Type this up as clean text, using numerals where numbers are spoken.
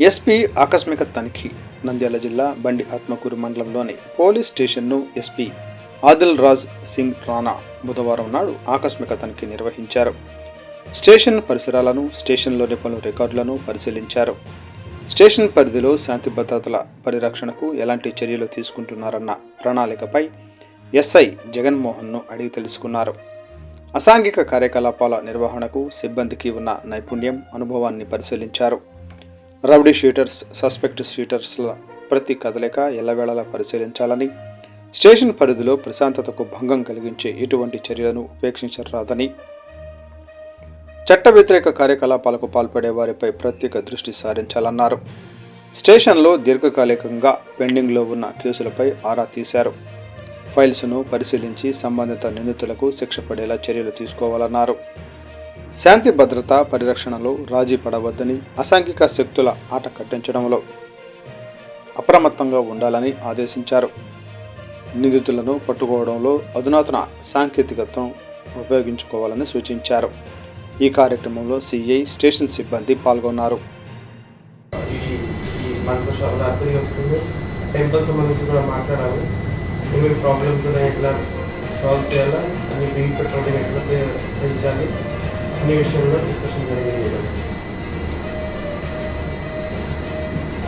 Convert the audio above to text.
SP ఆకస్మిక తనిఖీ. నంద్యాల జిల్లా బండి ఆత్మకూరు మండలంలోని పోలీస్ స్టేషన్ను ఎస్పీ ఆదిల్ రాజ్ సింగ్ రాణా బుధవారం నాడు ఆకస్మిక తనిఖీ నిర్వహించారు. స్టేషన్ పరిసరాలను, స్టేషన్లోని పలు రికార్డులను పరిశీలించారు. స్టేషన్ పరిధిలో శాంతి భద్రతల పరిరక్షణకు ఎలాంటి చర్యలు తీసుకుంటున్నారన్న ప్రణాళికపై ఎస్ఐ జగన్మోహన్ను అడిగి తెలుసుకున్నారు. అసాంఘిక కార్యకలాపాల నిర్వహణకు సిబ్బందికి ఉన్న నైపుణ్యం, అనుభవాన్ని పరిశీలించారు. రౌడీ షీటర్స్, సస్పెక్ట్ షీటర్స్ల ప్రతి కదలిక ఎల్లవేళలా పరిశీలించాలని, స్టేషన్ పరిధిలో ప్రశాంతతకు భంగం కలిగించే ఎటువంటి చర్యలను ఉపేక్షించరాదని, చట్ట వ్యతిరేక కార్యకలాపాలకు పాల్పడే వారిపై ప్రత్యేక దృష్టి సారించాలన్నారు. స్టేషన్లో దీర్ఘకాలికంగా పెండింగ్లో ఉన్న కేసులపై ఆరా తీశారు. ఫైల్స్ను పరిశీలించి సంబంధిత నిందితులకు శిక్ష పడేలా చర్యలు తీసుకోవాలన్నారు. శాంతి భద్రత పరిరక్షణలో రాజీ పడవద్దని, అసాంఘిక శక్తుల ఆట కట్టించడంలో అప్రమత్తంగా ఉండాలని ఆదేశించారు. నిందితులను పట్టుకోవడంలో అధునాతన సాంకేతికతను ఉపయోగించుకోవాలని సూచించారు. ఈ కార్యక్రమంలో సిఐ, స్టేషన్ సిబ్బంది పాల్గొన్నారు. ఏమేమి ప్రాబ్లమ్స్ ఉన్నాయి, ఎట్లా సాల్వ్ చేయాలా, అన్ని బీట్ పెట్రోలింగ్ ఎట్లా పెంచాలి అనే విషయంలో డిస్కషన్ జరిగింది.